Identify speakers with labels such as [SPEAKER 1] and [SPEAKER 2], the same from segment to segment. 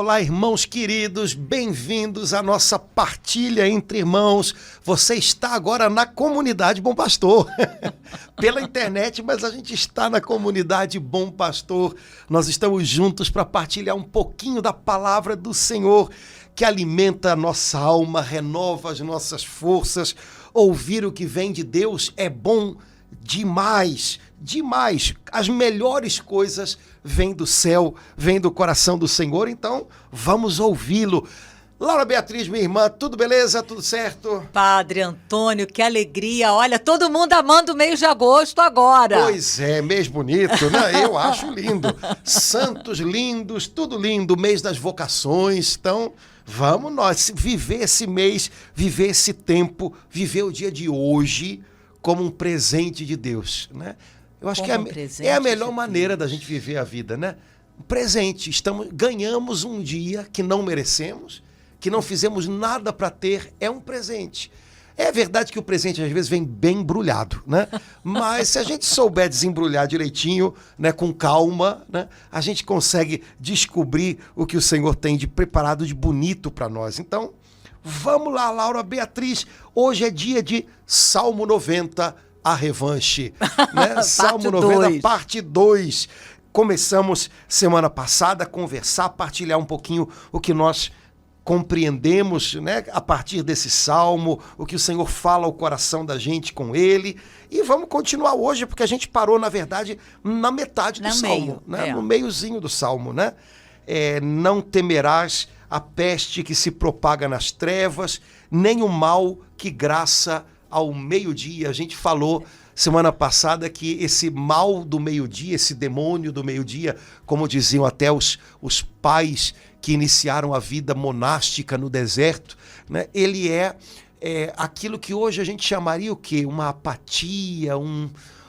[SPEAKER 1] Olá, irmãos queridos, bem-vindos à nossa partilha entre irmãos. Você está agora na comunidade Bom Pastor, pela internet, mas a gente está na comunidade Bom Pastor. Nós estamos juntos para partilhar um pouquinho da palavra do Senhor, que alimenta a nossa alma, renova as nossas forças. Ouvir o que vem de Deus é bom demais, demais. As melhores coisas vêm do céu, vêm do coração do Senhor, então vamos ouvi-lo. Laura Beatriz, minha irmã, tudo beleza? Tudo certo?
[SPEAKER 2] Padre Antônio, que alegria. Olha, todo mundo amando o mês de agosto agora.
[SPEAKER 1] Pois é, mês bonito, né? Eu acho lindo. Santos lindos, tudo lindo, mês das vocações. Então, vamos nós viver esse mês, viver esse tempo, viver o dia de hoje como um presente de Deus, né? Eu acho que é a melhor maneira da gente viver a vida, né? Um presente. Ganhamos um dia que não merecemos, que não fizemos nada para ter, é um presente. É verdade que o presente às vezes vem bem embrulhado, né? Mas se a gente souber desembrulhar direitinho, né, com calma, né, a gente consegue descobrir o que o Senhor tem de preparado de bonito para nós. Então, vamos lá, Laura Beatriz. Hoje é dia de Salmo 90, a revanche, né? Salmo 90, parte 2. Começamos semana passada a conversar, partilhar um pouquinho o que nós compreendemos, né, a partir desse salmo, o que o Senhor fala ao coração da gente com ele. E vamos continuar hoje, porque a gente parou, na verdade, na metade do salmo, né? No meiozinho do salmo, né? Não temerás a peste que se propaga nas trevas, nem o mal que graça ao meio-dia. A gente falou semana passada que esse mal do meio-dia, esse demônio do meio-dia, como diziam até os pais que iniciaram a vida monástica no deserto, né? Ele é aquilo que hoje a gente chamaria o quê? Uma apatia,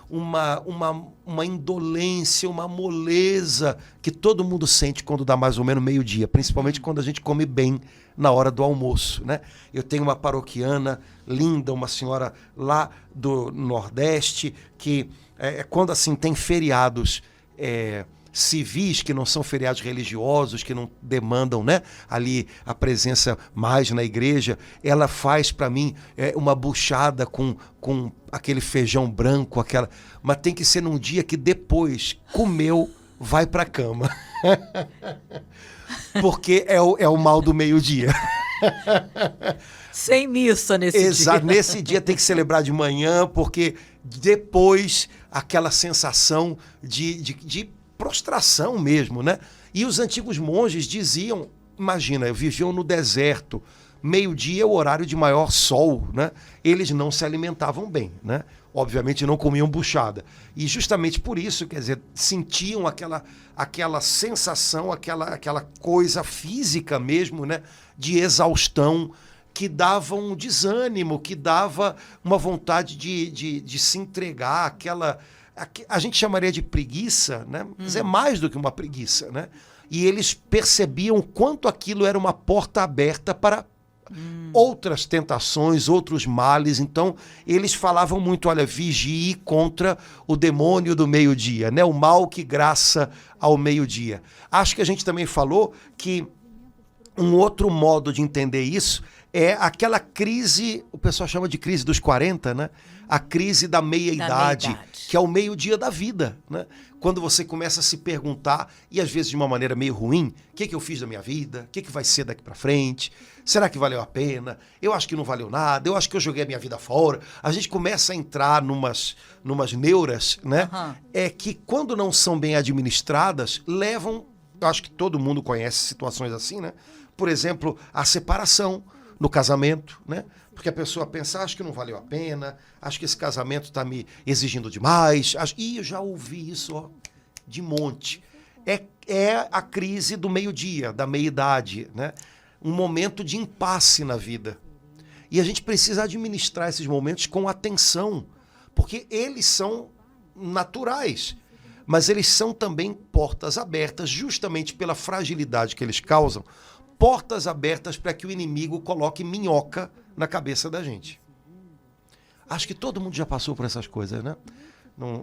[SPEAKER 1] uma indolência, uma moleza que todo mundo sente quando dá mais ou menos meio-dia, principalmente quando a gente come bem na hora do almoço, né? Eu tenho uma paroquiana linda, uma senhora lá do Nordeste, que quando assim tem feriados civis, que não são feriados religiosos, que não demandam, né, ali a presença mais na igreja, ela faz para mim uma buchada com aquele feijão branco, mas tem que ser num dia que depois comeu, vai para a cama. Porque é o mal do meio-dia.
[SPEAKER 2] Sem missa nesse dia.
[SPEAKER 1] Exato, nesse dia tem que celebrar de manhã, porque depois aquela sensação de prostração mesmo, né? E os antigos monges diziam, imagina, viviam no deserto, meio-dia é o horário de maior sol, né? Eles não se alimentavam bem, né? Obviamente não comiam buchada. E justamente por isso, quer dizer, sentiam aquela sensação, aquela coisa física mesmo, né, de exaustão, que dava um desânimo, que dava uma vontade de se entregar, a gente chamaria de preguiça, né? Mas é mais do que uma preguiça, né? E eles percebiam quanto aquilo era uma porta aberta para outras tentações, outros males. Então, eles falavam muito, olha, vigie contra o demônio do meio-dia, né? O mal que graça ao meio-dia. Acho que a gente também falou que um outro modo de entender isso é aquela crise, o pessoal chama de crise dos 40, né? A crise da meia-idade, que é o meio-dia da vida, né? Quando você começa a se perguntar, e às vezes de uma maneira meio ruim, o que eu fiz da minha vida? O que vai ser daqui para frente? Será que valeu a pena? Eu acho que não valeu nada, eu acho que eu joguei a minha vida fora. A gente começa a entrar numas neuras, né? Que quando não são bem administradas, levam, eu acho que todo mundo conhece situações assim, né? Por exemplo, a separação no casamento, né? Porque a pessoa pensa, acho que não valeu a pena, acho que esse casamento está me exigindo demais. Eu já ouvi isso de monte. É a crise do meio-dia, da meia-idade, né? Um momento de impasse na vida. E a gente precisa administrar esses momentos com atenção, porque eles são naturais, mas eles são também portas abertas, justamente pela fragilidade que eles causam, portas abertas para que o inimigo coloque minhoca na cabeça da gente. Acho que todo mundo já passou por essas coisas, né?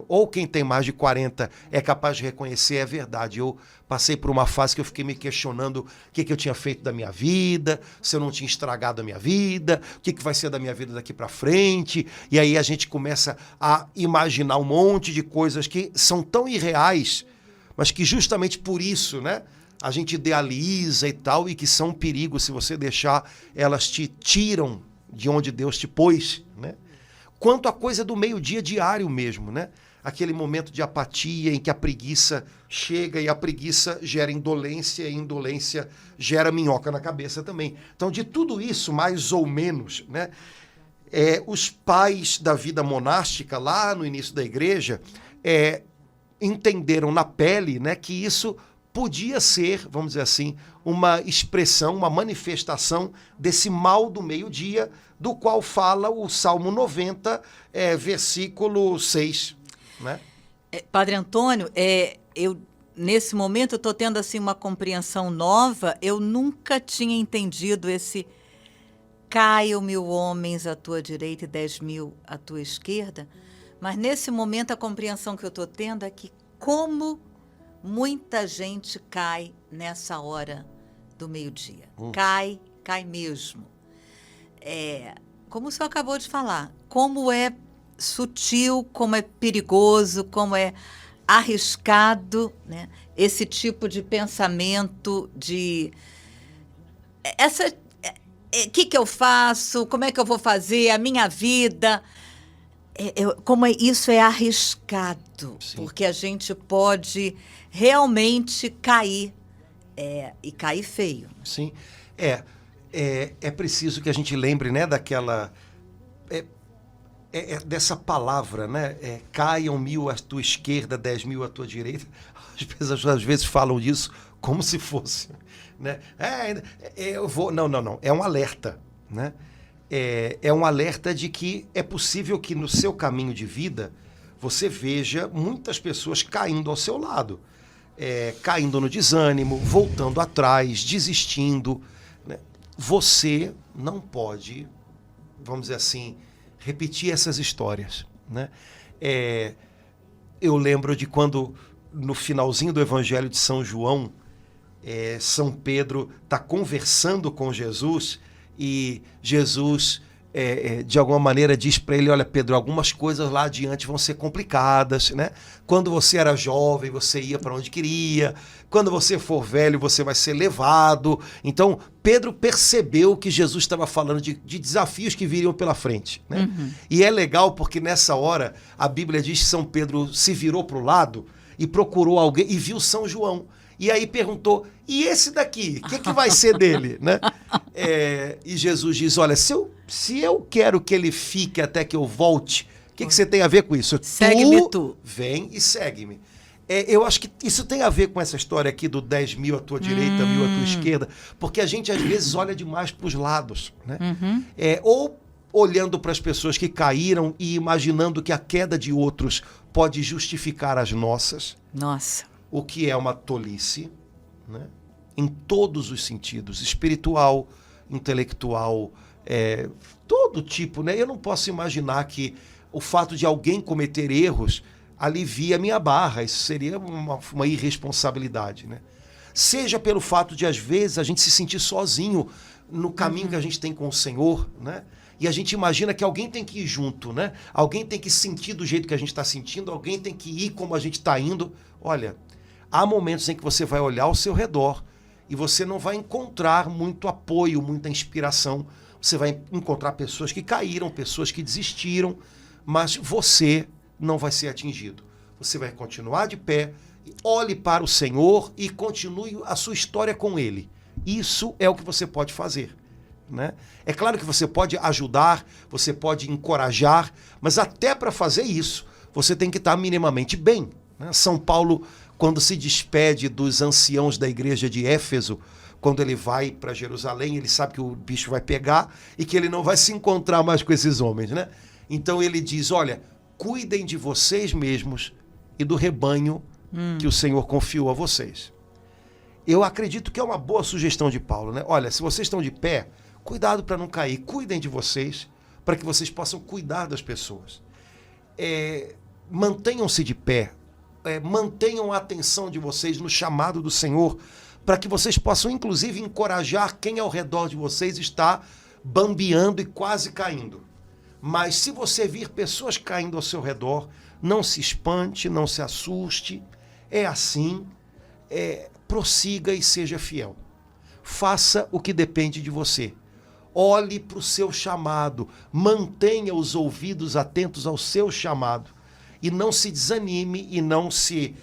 [SPEAKER 1] Ou quem tem mais de 40 é capaz de reconhecer, é verdade. Eu passei por uma fase que eu fiquei me questionando o que eu tinha feito da minha vida, se eu não tinha estragado a minha vida, o que vai ser da minha vida daqui para frente. E aí a gente começa a imaginar um monte de coisas que são tão irreais, mas que justamente por isso, né, a gente idealiza e tal, e que são um perigo se você deixar, elas te tiram de onde Deus te pôs, né? Quanto à coisa do meio-dia diário mesmo, né? Aquele momento de apatia em que a preguiça chega e a preguiça gera indolência e a indolência gera minhoca na cabeça também. Então, de tudo isso, mais ou menos, né? Os pais da vida monástica, lá no início da igreja, entenderam na pele, né, que isso podia ser, vamos dizer assim, uma expressão, uma manifestação desse mal do meio-dia, do qual fala o Salmo 90, versículo 6. Né?
[SPEAKER 2] Padre Antônio, nesse momento eu estou tendo assim, uma compreensão nova. Eu nunca tinha entendido esse caiam 1000 homens à tua direita e 10.000 à tua esquerda, mas nesse momento a compreensão que eu estou tendo é que como muita gente cai nessa hora do meio-dia. Cai mesmo. Como o senhor acabou de falar, como é sutil, como é perigoso, como é arriscado, né? Esse tipo de pensamento de... que eu faço? Como é que eu vou fazer? A minha vida... isso é arriscado, sim, porque a gente pode realmente cair, e cair feio.
[SPEAKER 1] Sim, é preciso que a gente lembre, né, daquela... dessa palavra, né? Caiam 1000 à tua esquerda, 10.000 à tua direita. As pessoas às vezes falam disso como se fosse, né? Eu vou... Não. É um alerta, né? É um alerta de que é possível que no seu caminho de vida você veja muitas pessoas caindo ao seu lado, caindo no desânimo, voltando atrás, desistindo, né? Você não pode, vamos dizer assim, repetir essas histórias, né? Eu lembro de quando, no finalzinho do Evangelho de São João, São Pedro está conversando com Jesus e Jesus, de alguma maneira, diz para ele, olha, Pedro, algumas coisas lá adiante vão ser complicadas, né? Quando você era jovem, você ia para onde queria. Quando você for velho, você vai ser levado. Então, Pedro percebeu que Jesus estava falando de desafios que viriam pela frente, né? Uhum. E é legal porque nessa hora, a Bíblia diz que São Pedro se virou para o lado e procurou alguém e viu São João. E aí perguntou, e esse daqui, o que vai ser dele? Né? E Jesus diz, olha, se eu quero que ele fique até que eu volte, o que você tem a ver com isso?
[SPEAKER 2] Segue-me tu.
[SPEAKER 1] Vem e segue-me. Eu acho que isso tem a ver com essa história aqui do 10.000 à tua direita, 1.000 à tua esquerda, porque a gente às vezes olha demais para os lados. Né? Uhum. Ou olhando para as pessoas que caíram e imaginando que a queda de outros pode justificar as nossas.
[SPEAKER 2] Nossa.
[SPEAKER 1] O que é uma tolice, né? Em todos os sentidos, espiritual, intelectual, todo tipo, né? Eu não posso imaginar que o fato de alguém cometer erros alivia a minha barra. Isso seria uma irresponsabilidade, né? Seja pelo fato de, às vezes, a gente se sentir sozinho no caminho que a gente tem com o Senhor, né? E a gente imagina que alguém tem que ir junto, né? Alguém tem que sentir do jeito que a gente está sentindo, alguém tem que ir como a gente está indo. Olha, há momentos em que você vai olhar ao seu redor e você não vai encontrar muito apoio, muita inspiração. Você vai encontrar pessoas que caíram, pessoas que desistiram, mas você não vai ser atingido. Você vai continuar de pé, olhe para o Senhor e continue a sua história com Ele. Isso é o que você pode fazer. Né? É claro que você pode ajudar, você pode encorajar, mas até para fazer isso, você tem que estar minimamente bem. Né? São Paulo, quando se despede dos anciãos da igreja de Éfeso, quando ele vai para Jerusalém, ele sabe que o bicho vai pegar e que ele não vai se encontrar mais com esses homens. Né? Então ele diz, olha, cuidem de vocês mesmos e do rebanho que o Senhor confiou a vocês. Eu acredito que é uma boa sugestão de Paulo. Né? Olha, se vocês estão de pé, cuidado para não cair, cuidem de vocês, para que vocês possam cuidar das pessoas. mantenham-se de pé, mantenham a atenção de vocês no chamado do Senhor, para que vocês possam, inclusive, encorajar quem ao redor de vocês está bambeando e quase caindo. Mas se você vir pessoas caindo ao seu redor, não se espante, não se assuste. É assim, prossiga e seja fiel. Faça o que depende de você. Olhe para o seu chamado, mantenha os ouvidos atentos ao seu chamado. E não se desanime e não se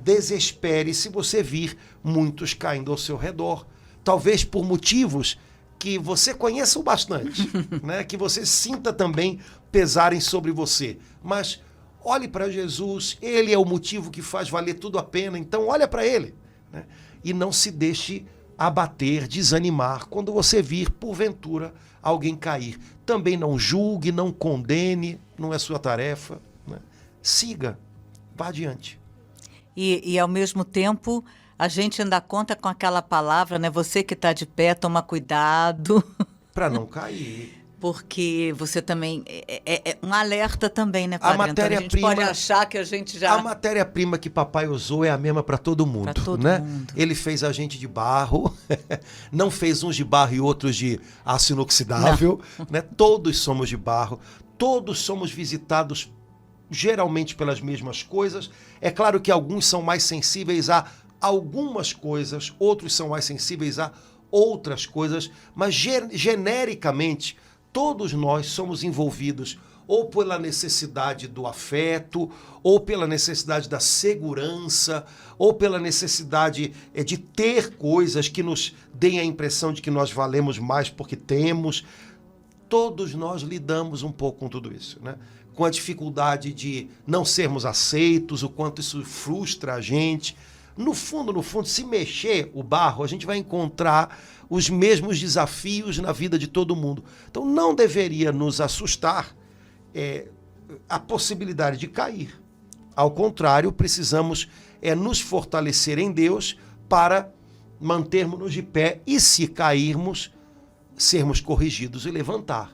[SPEAKER 1] desespere se você vir muitos caindo ao seu redor. Talvez por motivos que você conheça o bastante, né? Que você sinta também pesarem sobre você. Mas olhe para Jesus, Ele é o motivo que faz valer tudo a pena, então olha para Ele, né? E não se deixe abater, desanimar, quando você vir, porventura, alguém cair. Também não julgue, não condene, não é sua tarefa, né? Siga, vá adiante.
[SPEAKER 2] E ao mesmo tempo, a gente ainda conta com aquela palavra, né? Você que está de pé, toma cuidado.
[SPEAKER 1] Para não cair.
[SPEAKER 2] Porque você também... É um alerta também, né, Padre?
[SPEAKER 1] A matéria-prima...
[SPEAKER 2] A gente pode achar que a gente já...
[SPEAKER 1] A matéria-prima que papai usou é a mesma para todo mundo,
[SPEAKER 2] pra todo
[SPEAKER 1] né?
[SPEAKER 2] mundo.
[SPEAKER 1] Ele fez a gente de barro, não fez uns de barro e outros de aço inoxidável, né? Todos somos de barro, todos somos visitados geralmente pelas mesmas coisas. É claro que alguns são mais sensíveis a algumas coisas, outros são mais sensíveis a outras coisas, mas genericamente todos nós somos envolvidos ou pela necessidade do afeto, ou pela necessidade da segurança, ou pela necessidade de ter coisas que nos deem a impressão de que nós valemos mais porque temos. Todos nós lidamos um pouco com tudo isso, né? Com a dificuldade de não sermos aceitos, o quanto isso frustra a gente. No fundo, se mexer o barro, a gente vai encontrar os mesmos desafios na vida de todo mundo. Então não deveria nos assustar a possibilidade de cair. Ao contrário, precisamos nos fortalecer em Deus para mantermos-nos de pé e, se cairmos, sermos corrigidos e levantar.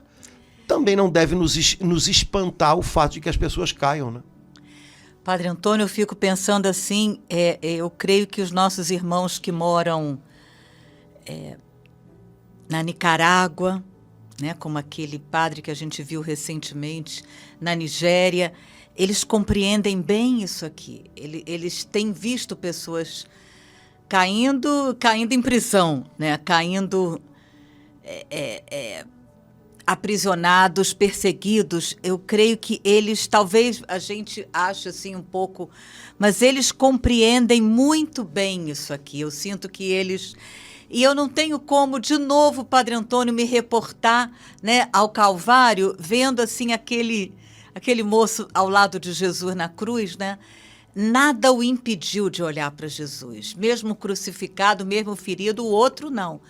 [SPEAKER 1] Também não deve nos espantar o fato de que as pessoas caiam, né?
[SPEAKER 2] Padre Antônio, eu fico pensando assim, eu creio que os nossos irmãos que moram na Nicarágua, né, como aquele padre que a gente viu recentemente, na Nigéria, eles compreendem bem isso aqui. Eles têm visto pessoas caindo em prisão, né, caindo aprisionados, perseguidos. Eu creio que eles, talvez a gente ache assim um pouco, mas eles compreendem muito bem isso aqui. Eu sinto que eles... E eu não tenho como, de novo, Padre Antônio, me reportar, né, ao Calvário, vendo assim aquele moço ao lado de Jesus na cruz, né? Nada o impediu de olhar para Jesus. Mesmo crucificado, mesmo ferido, o outro não.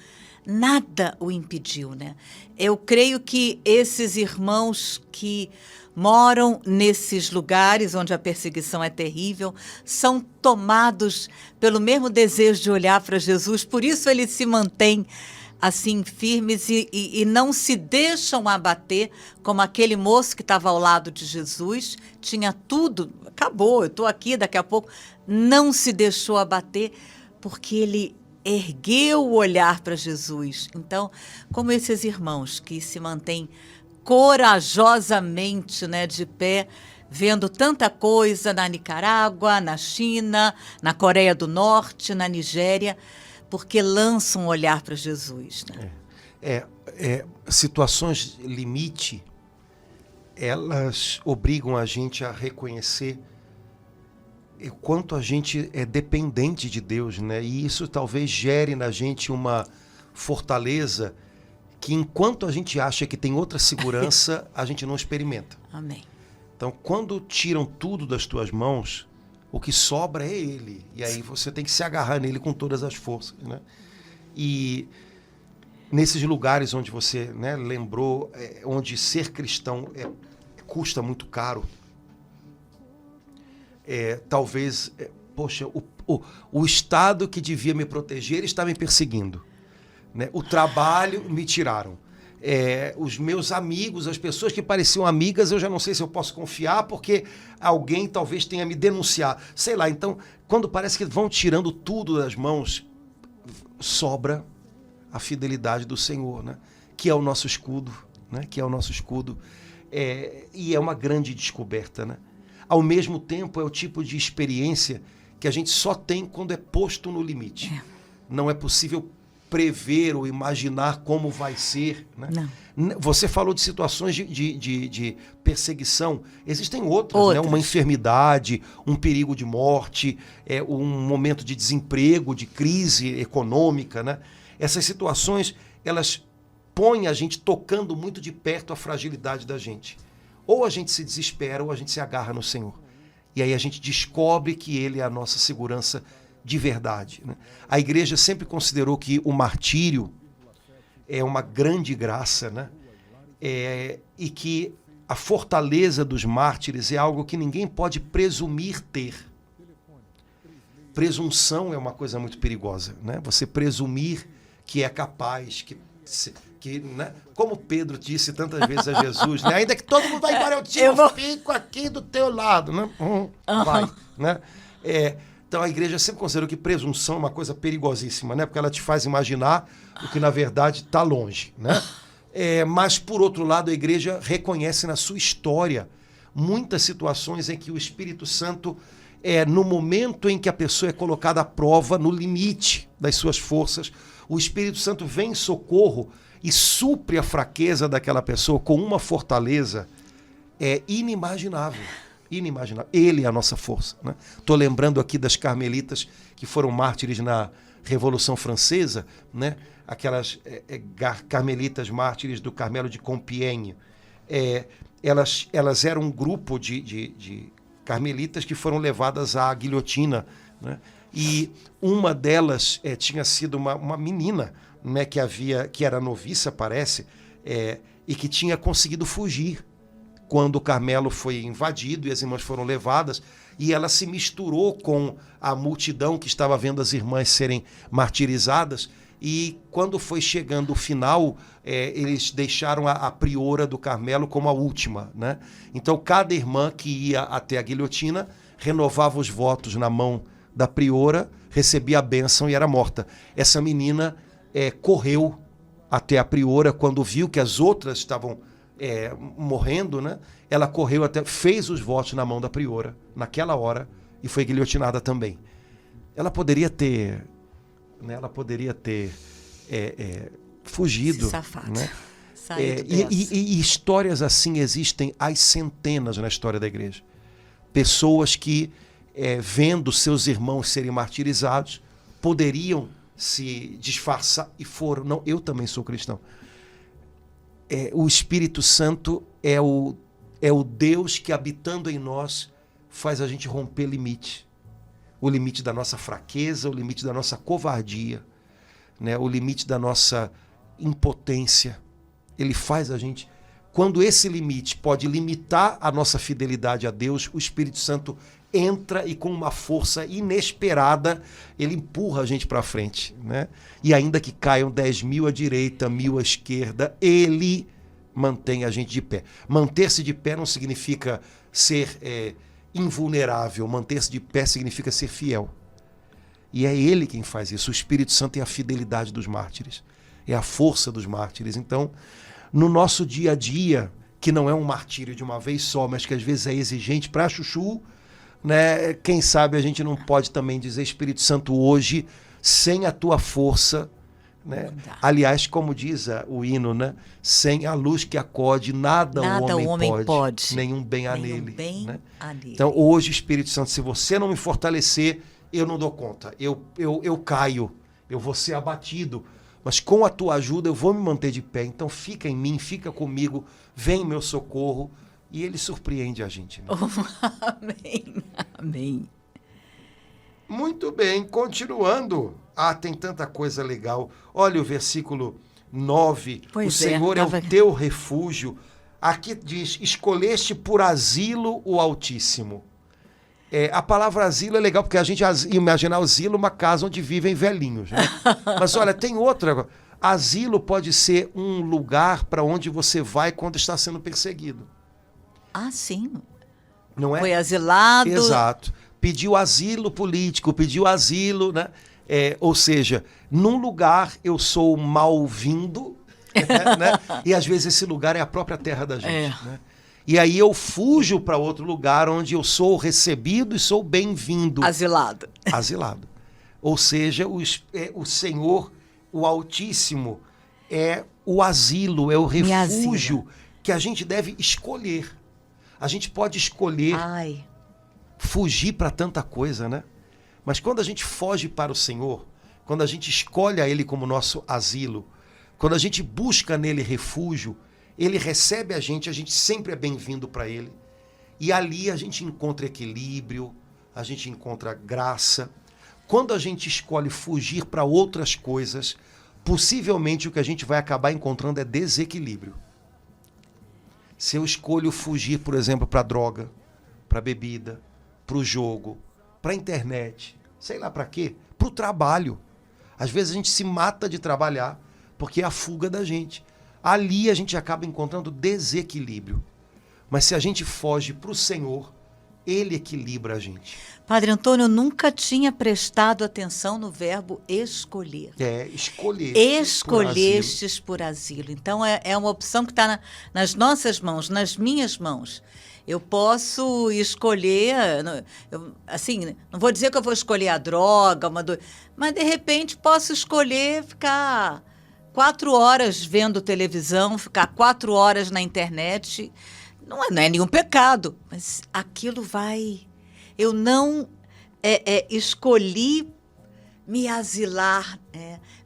[SPEAKER 2] Nada o impediu, né? Eu creio que esses irmãos que moram nesses lugares onde a perseguição é terrível são tomados pelo mesmo desejo de olhar para Jesus, por isso eles se mantêm assim firmes e não se deixam abater, como aquele moço que estava ao lado de Jesus, tinha tudo, acabou, eu estou aqui, daqui a pouco, não se deixou abater, porque ele ergueu o olhar para Jesus. Então, como esses irmãos que se mantêm corajosamente, né, de pé, vendo tanta coisa na Nicarágua, na China, na Coreia do Norte, na Nigéria, porque lançam um olhar para Jesus, né?
[SPEAKER 1] Situações limite, elas obrigam a gente a reconhecer o quanto a gente é dependente de Deus, né? E isso talvez gere na gente uma fortaleza que, enquanto a gente acha que tem outra segurança, a gente não experimenta.
[SPEAKER 2] Amém.
[SPEAKER 1] Então, quando tiram tudo das tuas mãos, o que sobra é Ele. E aí você tem que se agarrar nele com todas as forças, né? E nesses lugares onde você, né, lembrou, onde ser cristão custa muito caro, talvez, poxa, o Estado que devia me proteger está me perseguindo, né? O trabalho me tiraram. os meus amigos, as pessoas que pareciam amigas, eu já não sei se eu posso confiar, porque alguém talvez tenha me denunciado. Sei lá, então, quando parece que vão tirando tudo das mãos, sobra a fidelidade do Senhor, né? Que é o nosso escudo, né? Que é o nosso escudo. E é uma grande descoberta, né? Ao mesmo tempo, é o tipo de experiência que a gente só tem quando é posto no limite. Não é possível prever ou imaginar como vai ser, né?
[SPEAKER 2] Não.
[SPEAKER 1] Você falou de situações de perseguição. Existem outras, né? Uma enfermidade, um perigo de morte, um momento de desemprego, de crise econômica, né? Essas situações, elas põem a gente tocando muito de perto a fragilidade da gente. Ou a gente se desespera, ou a gente se agarra no Senhor. E aí a gente descobre que Ele é a nossa segurança de verdade, né? A igreja sempre considerou que o martírio é uma grande graça, né? E que a fortaleza dos mártires é algo que ninguém pode presumir ter. Presunção é uma coisa muito perigosa, né? Você presumir que é capaz, né? Como Pedro disse tantas vezes a Jesus, né? Ainda que todo mundo vai embora, eu fico aqui do teu lado, né? Vai, né? Então a igreja sempre considerou que presunção é uma coisa perigosíssima, né? Porque ela te faz imaginar o que na verdade está longe, né? Mas por outro lado a igreja reconhece na sua história muitas situações em que o Espírito Santo no momento em que a pessoa é colocada à prova, no limite das suas forças, o Espírito Santo vem em socorro e supre a fraqueza daquela pessoa com uma fortaleza inimaginável. Inimaginável. Ele é a nossa força, né? Estou lembrando aqui das carmelitas que foram mártires na Revolução Francesa, né? Aquelas carmelitas mártires do Carmelo de Compiègne. Elas eram um grupo de carmelitas que foram levadas à guilhotina, né? E uma delas tinha sido uma menina, né, que era noviça, parece, e que tinha conseguido fugir quando o Carmelo foi invadido e as irmãs foram levadas, e ela se misturou com a multidão que estava vendo as irmãs serem martirizadas, e quando foi chegando o final, eles deixaram a priora do Carmelo como a última, né? Então cada irmã que ia até a guilhotina renovava os votos na mão da priora, recebia a bênção e era morta. Essa menina correu até a priora quando viu que as outras estavam morrendo, né? Ela correu até, fez os votos na mão da priora naquela hora e foi guilhotinada também. Ela poderia ter, né? Fugido,
[SPEAKER 2] se safado,
[SPEAKER 1] né?
[SPEAKER 2] E
[SPEAKER 1] histórias assim existem às centenas na história da igreja. Pessoas que vendo seus irmãos serem martirizados poderiam se disfarçar e foram. Não, eu também sou cristão. O Espírito Santo é o Deus que, habitando em nós, faz a gente romper limite. O limite da nossa fraqueza, o limite da nossa covardia, né? O limite da nossa impotência. Ele faz a gente... Quando esse limite pode limitar a nossa fidelidade a Deus, o Espírito Santo entra e com uma força inesperada, ele empurra a gente para frente, né? E ainda que caiam 10.000 à direita, 1.000 à esquerda, ele mantém a gente de pé. Manter-se de pé não significa ser invulnerável, manter-se de pé significa ser fiel. E é ele quem faz isso. O Espírito Santo é a fidelidade dos mártires, é a força dos mártires. Então, no nosso dia a dia, que não é um martírio de uma vez só, mas que às vezes é exigente para chuchu, né? Quem sabe a gente não pode também dizer, Espírito Santo, hoje, sem a tua força, né? Aliás, como diz o hino, né? Sem a luz que acode, nada o homem pode, nenhum bem há nele, né? Então, hoje, Espírito Santo, se você não me fortalecer, eu não dou conta, eu caio, eu vou ser abatido, mas com a tua ajuda eu vou me manter de pé. Então fica em mim, fica comigo, vem meu socorro. E ele surpreende a gente, né?
[SPEAKER 2] Amém, amém.
[SPEAKER 1] Muito bem, continuando. Tem tanta coisa legal. Olha o versículo 9. O Senhor é o teu refúgio. Aqui diz, escolheste por asilo o Altíssimo. A palavra asilo é legal, porque a gente imagina asilo uma casa onde vivem velhinhos, né? Mas olha, tem outra. Asilo pode ser um lugar para onde você vai quando está sendo perseguido.
[SPEAKER 2] Ah, sim.
[SPEAKER 1] Não é?
[SPEAKER 2] Foi asilado.
[SPEAKER 1] Exato. Pediu asilo político, pediu asilo, né? Ou seja, num lugar eu sou mal-vindo, né? E às vezes esse lugar é a própria terra da gente. Né? E aí eu fujo para outro lugar onde eu sou recebido e sou bem-vindo.
[SPEAKER 2] Asilado.
[SPEAKER 1] Asilado. Ou seja, o Senhor, o Altíssimo, é o asilo, é o refúgio que a gente deve escolher. A gente pode escolher fugir para tanta coisa, né? Mas quando a gente foge para o Senhor, quando a gente escolhe a Ele como nosso asilo, quando a gente busca nele refúgio, Ele recebe a gente sempre é bem-vindo para Ele. E ali a gente encontra equilíbrio, a gente encontra graça. Quando a gente escolhe fugir para outras coisas, possivelmente o que a gente vai acabar encontrando é desequilíbrio. Se eu escolho fugir, por exemplo, para a droga, para a bebida, para o jogo, para a internet, sei lá para quê, para o trabalho. Às vezes a gente se mata de trabalhar porque é a fuga da gente. Ali a gente acaba encontrando desequilíbrio. Mas se a gente foge para o Senhor, Ele equilibra a gente.
[SPEAKER 2] Padre Antônio, eu nunca tinha prestado atenção no verbo escolher.
[SPEAKER 1] Escolher.
[SPEAKER 2] Escolhestes por asilo. Então, é uma opção que está nas nossas mãos, nas minhas mãos. Eu posso escolher, assim, não vou dizer que eu vou escolher a droga, mas de repente posso escolher ficar 4 horas vendo televisão, ficar 4 horas na internet. Não é nenhum pecado, mas aquilo vai... Eu não escolhi me asilar,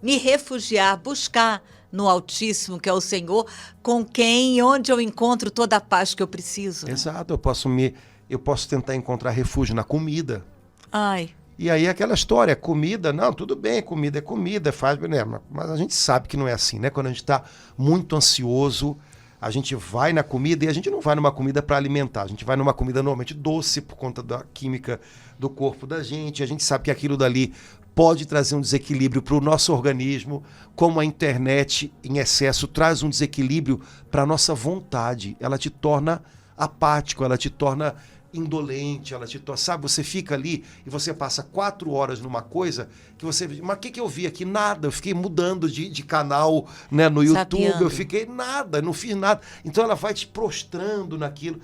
[SPEAKER 2] me refugiar, buscar no Altíssimo, que é o Senhor, com quem e onde eu encontro toda a paz que eu preciso.
[SPEAKER 1] Exato, eu posso tentar encontrar refúgio na comida.
[SPEAKER 2] Ai.
[SPEAKER 1] E aí aquela história, comida, não, tudo bem, comida é comida, né? Mas a gente sabe que não é assim, né? Quando a gente está muito ansioso, a gente vai na comida e a gente não vai numa comida para alimentar. A gente vai numa comida normalmente doce por conta da química do corpo da gente. A gente sabe que aquilo dali pode trazer um desequilíbrio para o nosso organismo, como a internet em excesso traz um desequilíbrio para a nossa vontade. Ela te torna apático, ela te torna indolente, ela te torna... Sabe, você fica ali e você passa 4 horas numa coisa que você... Mas o que eu vi aqui? Nada. Eu fiquei mudando de canal, né, no YouTube.
[SPEAKER 2] Sapiando.
[SPEAKER 1] Eu fiquei nada, não fiz nada. Então ela vai te prostrando naquilo.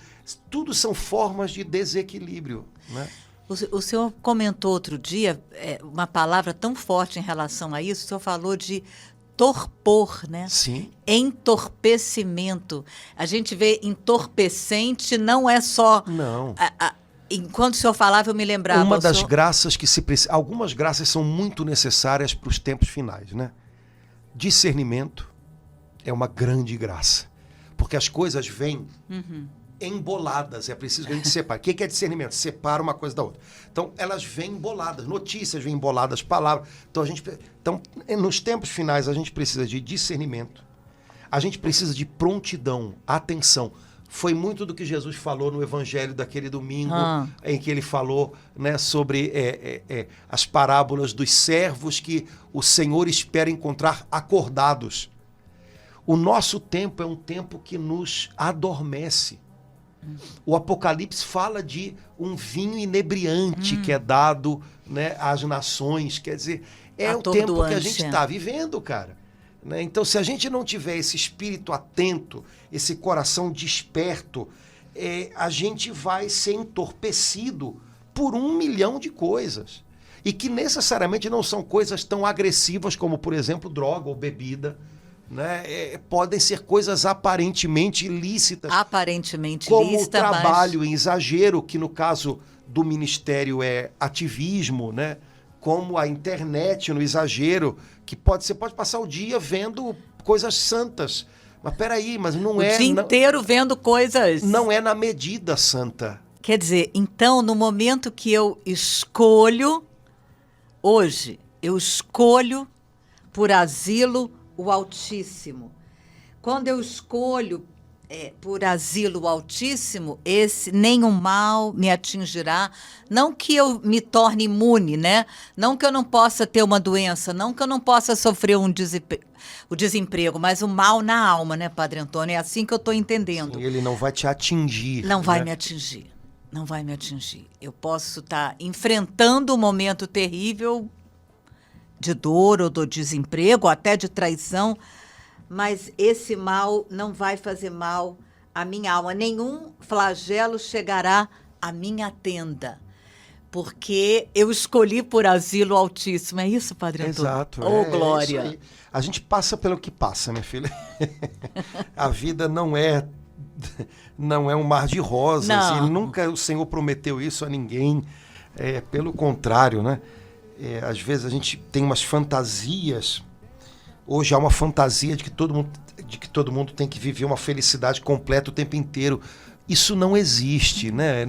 [SPEAKER 1] Tudo são formas de desequilíbrio, né?
[SPEAKER 2] O senhor comentou outro dia uma palavra tão forte em relação a isso. O senhor falou de torpor, né?
[SPEAKER 1] Sim.
[SPEAKER 2] Entorpecimento. A gente vê entorpecente, não é só...
[SPEAKER 1] Não.
[SPEAKER 2] Enquanto o senhor falava, eu me lembrava.
[SPEAKER 1] Uma das graças que se precisa... Algumas graças são muito necessárias para os tempos finais, né? Discernimento é uma grande graça. Porque as coisas vêm... emboladas, é preciso que a gente separe. O que é discernimento? Separa uma coisa da outra. Então, elas vêm emboladas, notícias vêm emboladas, palavras. Então, nos tempos finais, a gente precisa de discernimento, a gente precisa de prontidão, atenção. Foi muito do que Jesus falou no evangelho daquele domingo, em que ele falou, né, sobre as parábolas dos servos que o Senhor espera encontrar acordados. O nosso tempo é um tempo que nos adormece. O Apocalipse fala de um vinho inebriante que é dado, né, às nações. Quer dizer, é o tempo que a gente está vivendo, cara. Né? Então, se a gente não tiver esse espírito atento, esse coração desperto, a gente vai ser entorpecido por 1 milhão de coisas. E que necessariamente não são coisas tão agressivas como, por exemplo, droga ou bebida. Né? Podem ser coisas aparentemente ilícitas.
[SPEAKER 2] Aparentemente
[SPEAKER 1] como
[SPEAKER 2] ilícita,
[SPEAKER 1] o trabalho em exagero, que no caso do ministério é ativismo, né? Como a internet no exagero, que você pode passar o dia vendo coisas santas. Mas peraí, mas não é...
[SPEAKER 2] O dia inteiro vendo coisas...
[SPEAKER 1] Não é na medida santa.
[SPEAKER 2] Quer dizer, então, no momento que eu escolho, hoje, eu escolho por asilo o Altíssimo. Quando eu escolho por asilo altíssimo, nenhum mal me atingirá. Não que eu me torne imune, né? Não que eu não possa ter uma doença, não que eu não possa sofrer o desemprego, mas o mal na alma, né, Padre Antônio? É assim que eu estou entendendo.
[SPEAKER 1] Sim, ele não vai te atingir.
[SPEAKER 2] Não vai me atingir. Não vai me atingir. Eu posso estar enfrentando um momento terrível de dor ou do desemprego, ou até de traição, mas esse mal não vai fazer mal à minha alma. Nenhum flagelo chegará à minha tenda, porque eu escolhi por asilo altíssimo. É isso, Padre Antônio?
[SPEAKER 1] Exato.
[SPEAKER 2] Glória.
[SPEAKER 1] É isso aí. A gente passa pelo que passa, minha filha. A vida não é um mar de rosas.
[SPEAKER 2] Não.
[SPEAKER 1] E nunca o Senhor prometeu isso a ninguém. Pelo contrário, né? Às vezes a gente tem umas fantasias. Hoje há uma fantasia de que todo mundo tem que viver uma felicidade completa o tempo inteiro. Isso não existe, né?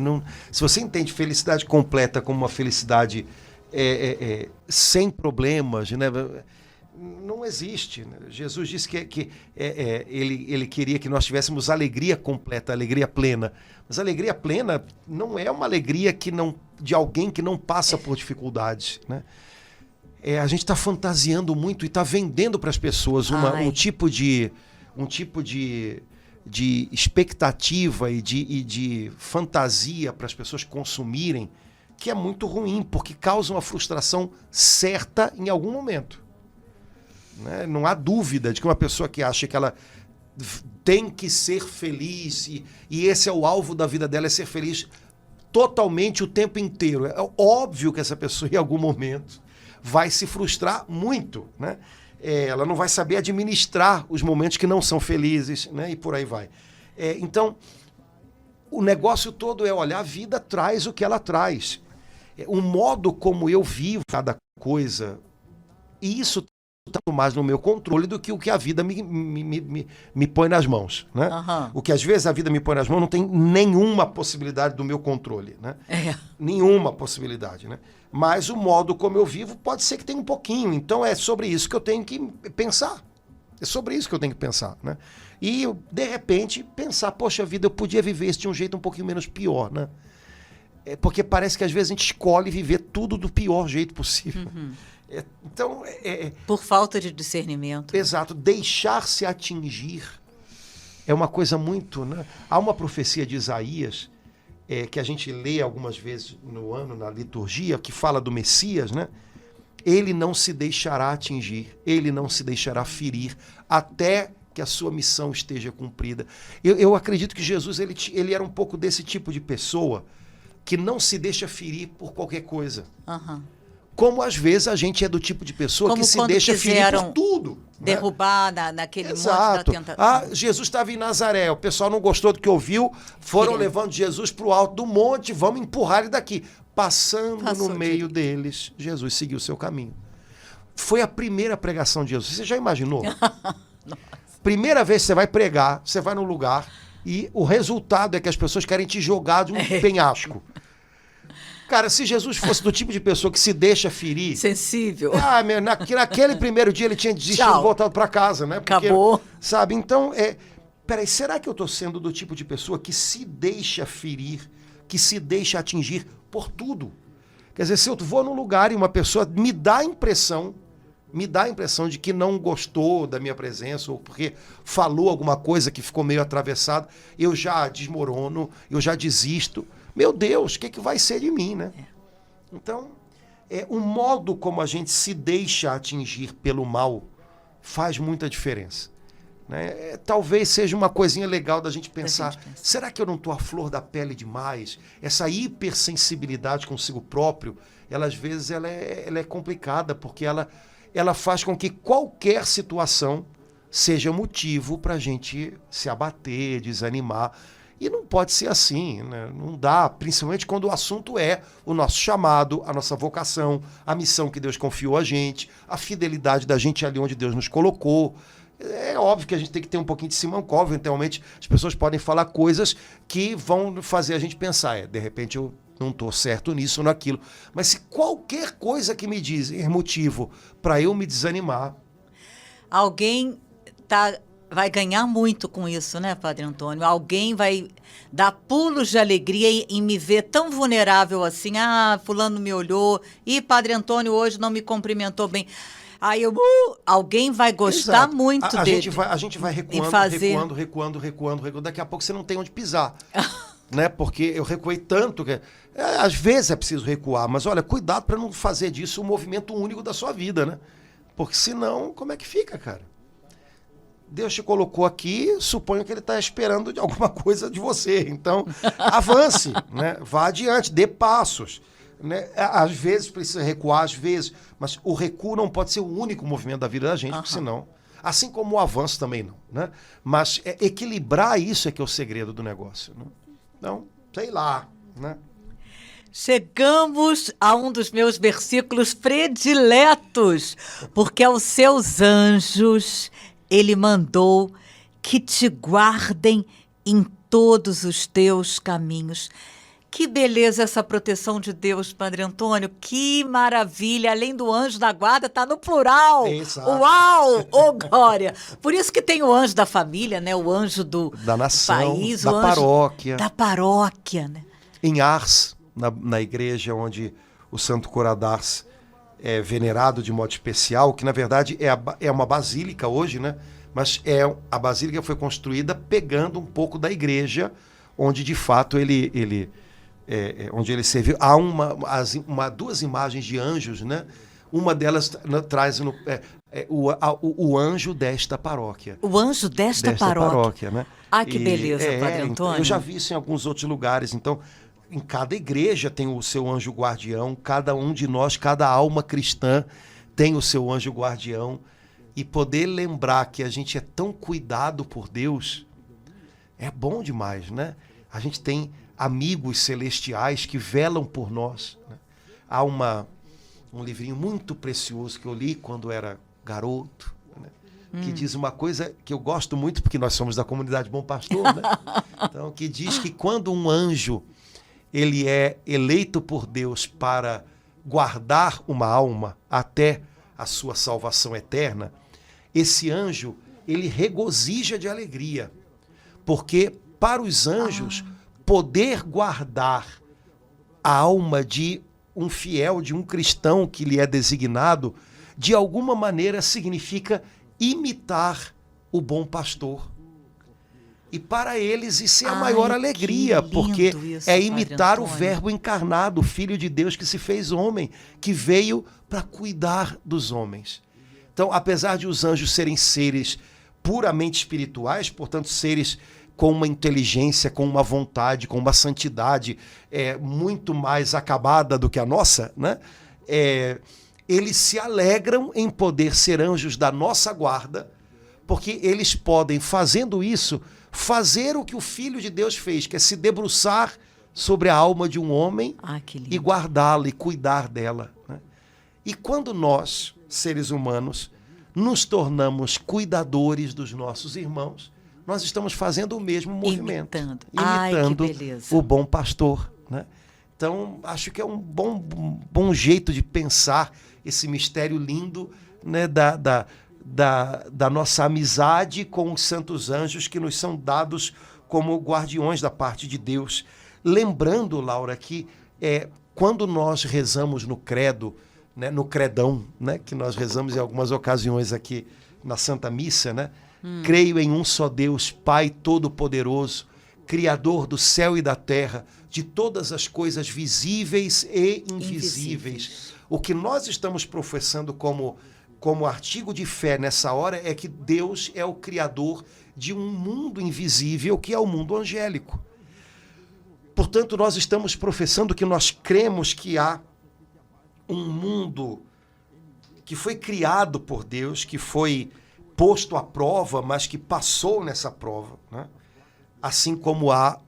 [SPEAKER 1] Se você entende felicidade completa como uma felicidade sem problemas, né? Não existe. Né? Jesus disse que ele queria que nós tivéssemos alegria completa, alegria plena. Mas a alegria plena não é uma alegria de alguém que não passa por dificuldades, né? A gente está fantasiando muito e está vendendo para as pessoas um tipo de expectativa e de fantasia para as pessoas consumirem, que é muito ruim, porque causa uma frustração certa em algum momento. Né? Não há dúvida de que uma pessoa que acha que ela tem que ser feliz e esse é o alvo da vida dela, é ser feliz totalmente o tempo inteiro. É óbvio que essa pessoa em algum momento vai se frustrar muito, né? Ela não vai saber administrar os momentos que não são felizes, né? E por aí vai. Então, o negócio todo é olhar, a vida traz o que ela traz. O modo como eu vivo cada coisa, e isso está mais no meu controle do que o que a vida me põe nas mãos, né?
[SPEAKER 2] Uhum.
[SPEAKER 1] O que às vezes a vida me põe nas mãos não tem nenhuma possibilidade do meu controle, né? Nenhuma possibilidade, né? Mas o modo como eu vivo pode ser que tenha um pouquinho. Então é sobre isso que eu tenho que pensar. É sobre isso que eu tenho que pensar, né? E, de repente, pensar, poxa vida, eu podia viver isso de um jeito um pouquinho menos pior, né? Porque parece que às vezes a gente escolhe viver tudo do pior jeito possível.
[SPEAKER 2] Uhum.
[SPEAKER 1] Então,
[SPEAKER 2] por falta de discernimento.
[SPEAKER 1] Exato. Deixar-se atingir é uma coisa muito, né? Há uma profecia de Isaías que a gente lê algumas vezes no ano, na liturgia, que fala do Messias, né? Ele não se deixará atingir, ele não se deixará ferir, até que a sua missão esteja cumprida. Eu acredito que Jesus ele era um pouco desse tipo de pessoa que não se deixa ferir por qualquer coisa.
[SPEAKER 2] Uhum.
[SPEAKER 1] Como às vezes a gente é do tipo de pessoa que se deixa ferir por tudo.
[SPEAKER 2] Derrubar, né? Naquele monte da
[SPEAKER 1] tentação. Jesus estava em Nazaré, o pessoal não gostou do que ouviu, foram levando Jesus para o alto do monte, vamos empurrar ele daqui. Passou no meio deles, Jesus seguiu o seu caminho. Foi a primeira pregação de Jesus. Você já imaginou? Primeira vez que você vai pregar, você vai num lugar e o resultado é que as pessoas querem te jogar de um penhasco. Cara, se Jesus fosse do tipo de pessoa que se deixa ferir...
[SPEAKER 2] Sensível.
[SPEAKER 1] Naquele primeiro dia ele tinha desistido e voltado para casa, né? Porque,
[SPEAKER 2] acabou.
[SPEAKER 1] Sabe, então, peraí, será que eu estou sendo do tipo de pessoa que se deixa ferir, que se deixa atingir por tudo? Quer dizer, se eu vou num lugar e uma pessoa me dá a impressão de que não gostou da minha presença ou porque falou alguma coisa que ficou meio atravessada, eu já desmorono, eu já desisto. Meu Deus, o que vai ser de mim, né? Então, o modo como a gente se deixa atingir pelo mal faz muita diferença. Né? Talvez seja uma coisinha legal da gente pensar, será que eu não estou à flor da pele demais? Essa hipersensibilidade consigo próprio, ela às vezes ela é complicada, porque ela faz com que qualquer situação seja motivo para a gente se abater, desanimar. E não pode ser assim, né? Não dá, principalmente quando o assunto é o nosso chamado, a nossa vocação, a missão que Deus confiou a gente, a fidelidade da gente ali onde Deus nos colocou. É óbvio que a gente tem que ter um pouquinho de simancol, eventualmente as pessoas podem falar coisas que vão fazer a gente pensar, de repente eu não estou certo nisso ou naquilo. Mas se qualquer coisa que me diz é motivo para eu me desanimar...
[SPEAKER 2] Alguém está vai ganhar muito com isso, né, Padre Antônio? Alguém vai dar pulos de alegria em me ver tão vulnerável assim. Ah, fulano me olhou. E Padre Antônio hoje não me cumprimentou bem. Aí alguém vai gostar
[SPEAKER 1] Exato.
[SPEAKER 2] muito
[SPEAKER 1] A
[SPEAKER 2] dele.
[SPEAKER 1] gente vai recuando, recuando. Daqui a pouco você não tem onde pisar. Né? Porque eu recuei tanto que às vezes é preciso recuar, mas olha, cuidado para não fazer disso um movimento único da sua vida, né? Porque senão, como é que fica, cara? Deus te colocou aqui, suponho que ele está esperando de alguma coisa de você. Então, avance, né? Vá adiante, dê passos. Né? Às vezes precisa recuar, às vezes, mas o recuo não pode ser o único movimento da vida da gente, porque senão, assim como o avanço também não, né? Mas equilibrar isso é que é o segredo do negócio, né? Então, sei lá, né?
[SPEAKER 2] Chegamos a um dos meus versículos prediletos, porque aos seus anjos ele mandou que te guardem em todos os teus caminhos. Que beleza essa proteção de Deus, Padre Antônio. Que maravilha. Além do anjo da guarda, está no plural.
[SPEAKER 1] Exato.
[SPEAKER 2] Uau! Ô, glória! Por isso que tem o anjo da família, né? O anjo
[SPEAKER 1] da nação,
[SPEAKER 2] país,
[SPEAKER 1] da
[SPEAKER 2] o anjo
[SPEAKER 1] paróquia.
[SPEAKER 2] Da paróquia, né?
[SPEAKER 1] Em Ars, na igreja onde o Santo Cora d'Ars é venerado de modo especial, que na verdade é uma basílica hoje, né? Mas a basílica foi construída pegando um pouco da igreja, onde de fato onde ele serviu. Há duas imagens de anjos, né? Uma delas traz o anjo desta paróquia.
[SPEAKER 2] O anjo desta paróquia,
[SPEAKER 1] né?
[SPEAKER 2] Ah, que beleza, Padre Antônio.
[SPEAKER 1] Eu já vi isso em alguns outros lugares. Então, em cada igreja tem o seu anjo guardião, cada um de nós, cada alma cristã tem o seu anjo guardião. E poder lembrar que a gente é tão cuidado por Deus é bom demais, né? A gente tem amigos celestiais que velam por nós, né? Há um livrinho muito precioso que eu li quando era garoto, né? Que diz uma coisa que eu gosto muito, porque nós somos da comunidade Bom Pastor, né? Então, que diz que quando um anjo ele é eleito por Deus para guardar uma alma até a sua salvação eterna, esse anjo, ele regozija de alegria, porque para os anjos, poder guardar a alma de um fiel, de um cristão que lhe é designado, de alguma maneira significa imitar o bom pastor. E para eles isso é a maior alegria, porque
[SPEAKER 2] isso,
[SPEAKER 1] é imitar o Verbo encarnado, o Filho de Deus que se fez homem, que veio para cuidar dos homens. Então, apesar de os anjos serem seres puramente espirituais, portanto, seres com uma inteligência, com uma vontade, com uma santidade muito mais acabada do que a nossa, né? Eles se alegram em poder ser anjos da nossa guarda, porque eles podem, fazendo isso, fazer o que o Filho de Deus fez, que é se debruçar sobre a alma de um homem e guardá-la e cuidar dela, né? E quando nós, seres humanos, nos tornamos cuidadores dos nossos irmãos, nós estamos fazendo o mesmo movimento. Imitando o bom pastor, né? Então, acho que é um bom jeito de pensar esse mistério lindo, né, da nossa amizade com os santos anjos que nos são dados como guardiões da parte de Deus. Lembrando, Laura, que quando nós rezamos no credo, né, no credão, né, que nós rezamos em algumas ocasiões aqui na Santa Missa, né? Creio em um só Deus, Pai Todo-Poderoso, Criador do céu e da terra, de todas as coisas visíveis e invisíveis. O que nós estamos professando como artigo de fé nessa hora é que Deus é o Criador de um mundo invisível, que é o mundo angélico. Portanto, nós estamos professando que nós cremos que há um mundo que foi criado por Deus, que foi posto à prova, mas que passou nessa prova, né? Assim como há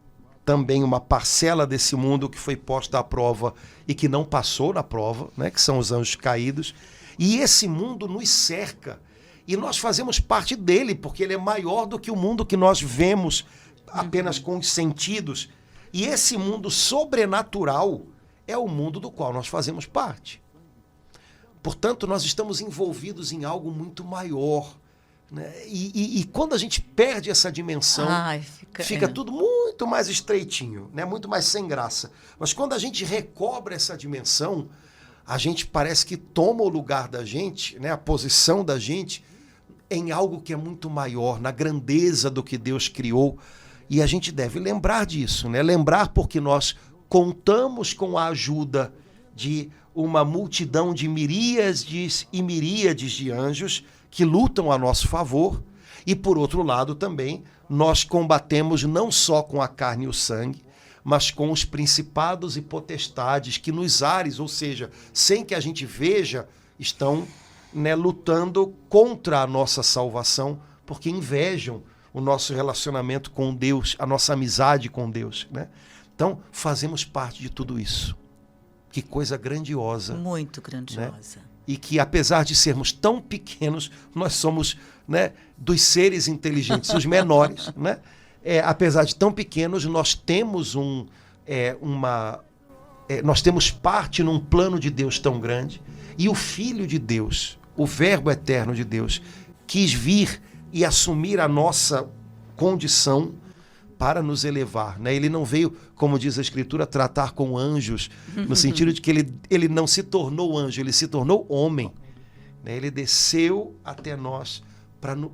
[SPEAKER 1] também uma parcela desse mundo que foi posta à prova e que não passou na prova, né? Que são os anjos caídos. E esse mundo nos cerca. E nós fazemos parte dele, porque ele é maior do que o mundo que nós vemos apenas com os sentidos. E esse mundo sobrenatural é o mundo do qual nós fazemos parte. Portanto, nós estamos envolvidos em algo muito maior, né? E quando a gente perde essa dimensão,
[SPEAKER 2] Ai,
[SPEAKER 1] fica tudo muito mais estreitinho, né? Muito mais sem graça. Mas quando a gente recobra essa dimensão, a gente parece que toma o lugar da gente, né? A posição da gente em algo que é muito maior, na grandeza do que Deus criou. E a gente deve lembrar disso, né? Lembrar porque nós contamos com a ajuda de uma multidão de miríades e miríades de anjos que lutam a nosso favor. E, por outro lado, também, nós combatemos não só com a carne e o sangue, mas com os principados e potestades que nos ares, ou seja, sem que a gente veja, estão, né, lutando contra a nossa salvação, porque invejam o nosso relacionamento com Deus, a nossa amizade com Deus, né? Então, fazemos parte de tudo isso. Que coisa grandiosa.
[SPEAKER 2] Muito grandiosa.
[SPEAKER 1] Né? E que, apesar de sermos tão pequenos, nós somos, né, dos seres inteligentes, os menores, né? Apesar de tão pequenos, nós temos nós temos parte num plano de Deus tão grande. E o Filho de Deus, o Verbo eterno de Deus, quis vir e assumir a nossa condição para nos elevar, né? Ele não veio, como diz a Escritura, tratar com anjos, no sentido de que ele não se tornou anjo, ele se tornou homem, né? Ele desceu até nós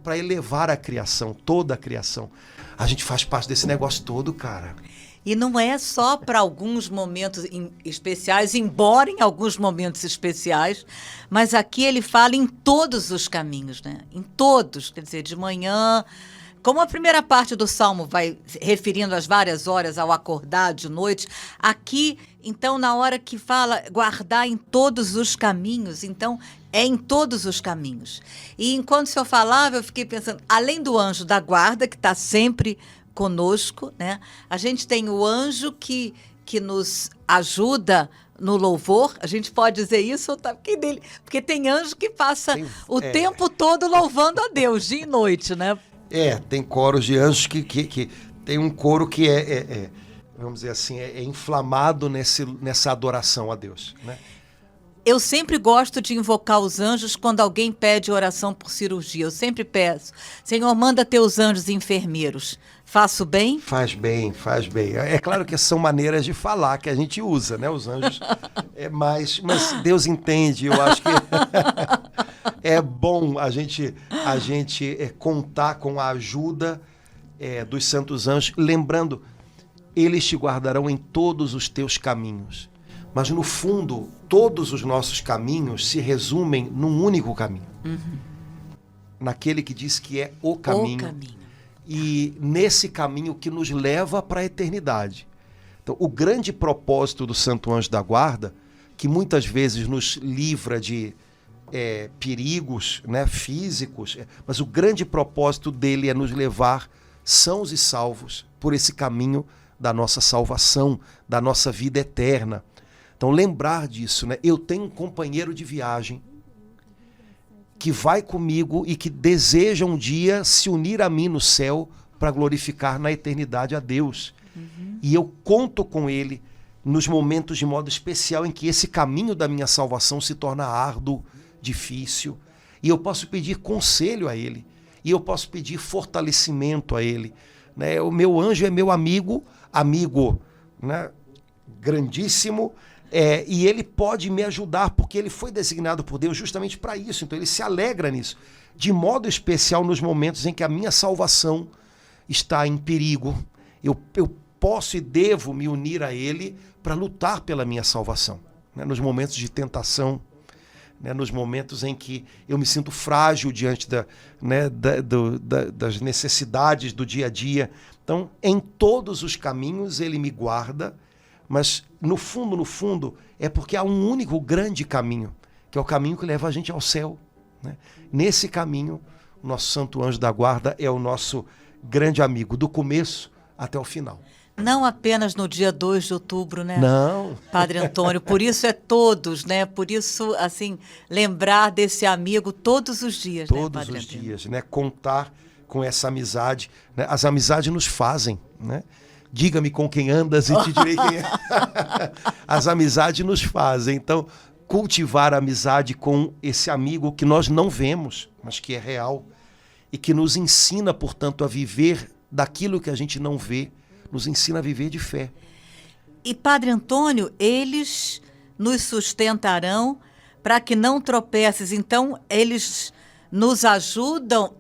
[SPEAKER 1] para elevar a criação, toda a criação. A gente faz parte desse negócio todo, cara.
[SPEAKER 2] E não é só para alguns momentos especiais, embora em alguns momentos especiais, mas aqui ele fala em todos os caminhos, né? Em todos, quer dizer, de manhã. Como a primeira parte do Salmo vai referindo as várias horas ao acordar de noite, aqui, então, na hora que fala guardar em todos os caminhos, então, é em todos os caminhos. E enquanto o senhor falava, eu fiquei pensando, além do anjo da guarda, que está sempre conosco, né? A gente tem o anjo que nos ajuda no louvor. A gente pode dizer isso, tá? Porque tem anjo que passa o tempo todo louvando a Deus, dia e noite, né?
[SPEAKER 1] Tem coros de anjos que tem um coro que vamos dizer assim, é inflamado nessa adoração a Deus, né?
[SPEAKER 2] Eu sempre gosto de invocar os anjos quando alguém pede oração por cirurgia. Eu sempre peço, Senhor, manda teus anjos enfermeiros. Faço bem?
[SPEAKER 1] Faz bem, faz bem. É claro que são maneiras de falar que a gente usa, né? Os anjos, mas Deus entende, eu acho que é bom a gente contar com a ajuda dos santos anjos, lembrando, eles te guardarão em todos os teus caminhos. Mas, no fundo, todos os nossos caminhos se resumem num único caminho. Uhum. Naquele que diz que é o caminho. O caminho. E nesse caminho que nos leva para a eternidade. Então, o grande propósito do Santo Anjo da Guarda, que muitas vezes nos livra de perigos, né, físicos, mas o grande propósito dele é nos levar sãos e salvos por esse caminho da nossa salvação, da nossa vida eterna. Então, lembrar disso, né? Eu tenho um companheiro de viagem que vai comigo e que deseja um dia se unir a mim no céu para glorificar na eternidade a Deus. Uhum. E eu conto com ele nos momentos de modo especial em que esse caminho da minha salvação se torna árduo, difícil. E eu posso pedir conselho a ele. E eu posso pedir fortalecimento a ele. Né? O meu anjo é meu amigo, né? Grandíssimo. E ele pode me ajudar, porque ele foi designado por Deus justamente para isso. Então ele se alegra nisso, de modo especial nos momentos em que a minha salvação está em perigo. Eu posso e devo me unir a ele para lutar pela minha salvação, né? Nos momentos de tentação, né? Nos momentos em que eu me sinto frágil diante das necessidades do dia a dia. Então, em todos os caminhos ele me guarda. Mas, no fundo, é porque há um único grande caminho, que é o caminho que leva a gente ao céu, né? Nesse caminho, o nosso Santo Anjo da Guarda é o nosso grande amigo, do começo até o final.
[SPEAKER 2] Não apenas no dia 2 de outubro, né?
[SPEAKER 1] Não.
[SPEAKER 2] Padre Antônio, por isso todos, né? Por isso, assim, lembrar desse amigo todos os dias,
[SPEAKER 1] todos,
[SPEAKER 2] né, Padre
[SPEAKER 1] os
[SPEAKER 2] Antônio?
[SPEAKER 1] dias, né? Contar com essa amizade, né? As amizades nos fazem, né? Diga-me com quem andas e te direi quem é. As amizades nos fazem. Então, cultivar a amizade com esse amigo que nós não vemos, mas que é real. e que nos ensina, portanto, a viver daquilo que a gente não vê, nos ensina a viver de fé.
[SPEAKER 2] E, Padre Antônio, eles nos sustentarão para que não tropeces. Então, eles nos ajudam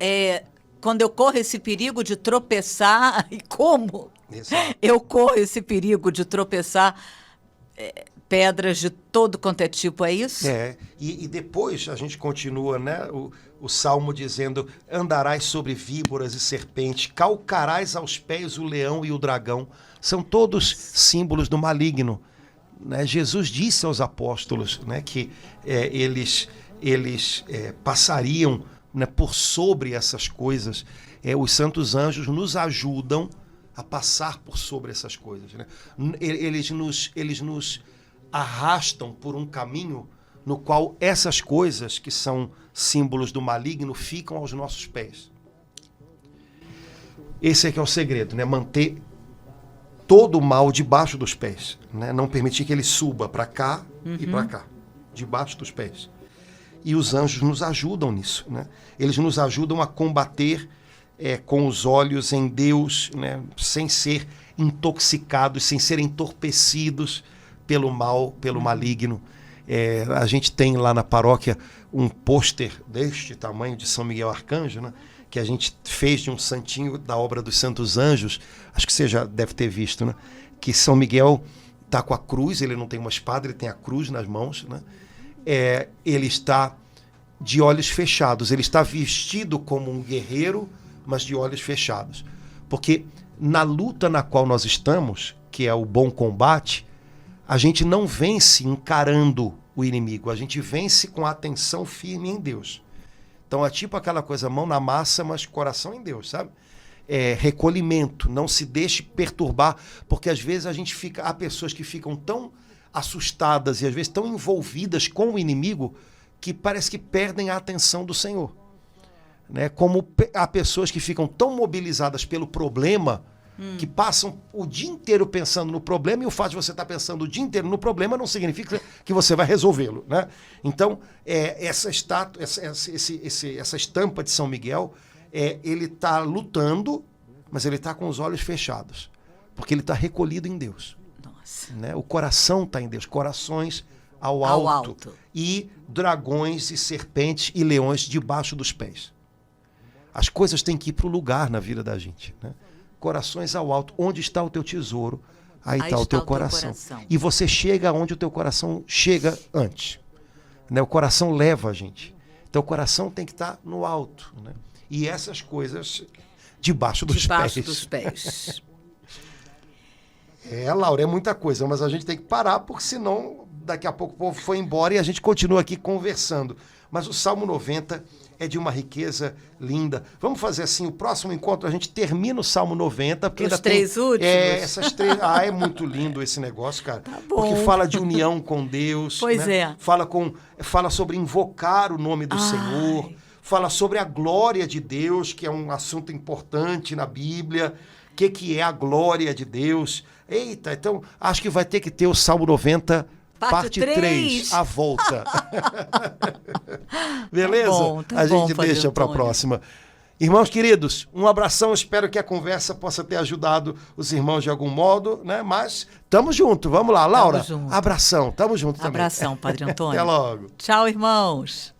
[SPEAKER 2] quando eu corro esse perigo de tropeçar. E como
[SPEAKER 1] Exato.
[SPEAKER 2] eu corro esse perigo de tropeçar pedras de todo quanto é tipo, é isso?
[SPEAKER 1] E depois a gente continua, né? O Salmo dizendo: andarás sobre víboras e serpentes, calcarás aos pés o leão e o dragão. São todos símbolos do maligno, né? Jesus disse aos apóstolos, né, que eles passariam, né, por sobre essas coisas. Os santos anjos nos ajudam a passar por sobre essas coisas, né? Eles nos arrastam por um caminho no qual essas coisas, que são símbolos do maligno, ficam aos nossos pés. Esse é que é o segredo, né? Manter todo o mal debaixo dos pés, né? Não permitir que ele suba para cá e para cá, debaixo dos pés. E os anjos nos ajudam nisso, né? Eles nos ajudam a combater com os olhos em Deus, né? Sem ser intoxicados, sem ser entorpecidos pelo mal, pelo maligno. A gente tem lá na paróquia um pôster deste tamanho de São Miguel Arcanjo, né? Que a gente fez de um santinho da obra dos Santos Anjos. Acho que você já deve ter visto, né? Que São Miguel está com a cruz, ele não tem uma espada, ele tem a cruz nas mãos, né? Ele está de olhos fechados, ele está vestido como um guerreiro, mas de olhos fechados. Porque na luta na qual nós estamos, que é o bom combate, a gente não vence encarando o inimigo, a gente vence com a atenção firme em Deus. Então é tipo aquela coisa, mão na massa, mas coração em Deus, sabe? Recolhimento, não se deixe perturbar, porque às vezes há pessoas que ficam tão assustadas e às vezes tão envolvidas com o inimigo que parece que perdem a atenção do Senhor, né? Como há pessoas que ficam tão mobilizadas pelo problema, que passam o dia inteiro pensando no problema, e o fato de você estar pensando o dia inteiro no problema não significa que você vai resolvê-lo, né? Então, essa estampa de São Miguel, ele está lutando, mas ele está com os olhos fechados, porque ele está recolhido em Deus.
[SPEAKER 2] Nossa.
[SPEAKER 1] Né? O coração está em Deus, corações ao alto, e dragões e serpentes e leões debaixo dos pés. As coisas têm que ir para o lugar na vida da gente, né? Corações ao alto. Onde está o teu tesouro, aí está o teu coração. E você chega onde o teu coração chega antes, né? O coração leva a gente. Então o coração tem que estar no alto, né? E essas coisas debaixo dos
[SPEAKER 2] pés.
[SPEAKER 1] Laura, é muita coisa, mas a gente tem que parar, porque senão daqui a pouco o povo foi embora e a gente continua aqui conversando. Mas o Salmo 90 é de uma riqueza linda. Vamos fazer assim, o próximo encontro a gente termina o Salmo 90. Porque
[SPEAKER 2] os três últimos?
[SPEAKER 1] Essas três. É muito lindo esse negócio, cara.
[SPEAKER 2] Tá bom.
[SPEAKER 1] Porque fala de união com Deus.
[SPEAKER 2] Pois
[SPEAKER 1] né? Fala sobre invocar o nome do Senhor. Fala sobre a glória de Deus, que é um assunto importante na Bíblia. O que é a glória de Deus? Eita, então acho que vai ter que ter o Salmo 90 parte 3, a volta. Beleza?
[SPEAKER 2] Tá
[SPEAKER 1] a gente
[SPEAKER 2] bom,
[SPEAKER 1] deixa para a próxima. Irmãos queridos, um abração. Espero que a conversa possa ter ajudado os irmãos de algum modo, né? Mas tamo junto. Vamos lá, Laura.
[SPEAKER 2] Tamo junto.
[SPEAKER 1] Abração. Tamo junto também.
[SPEAKER 2] Abração, Padre Antônio.
[SPEAKER 1] Até logo.
[SPEAKER 2] Tchau, irmãos.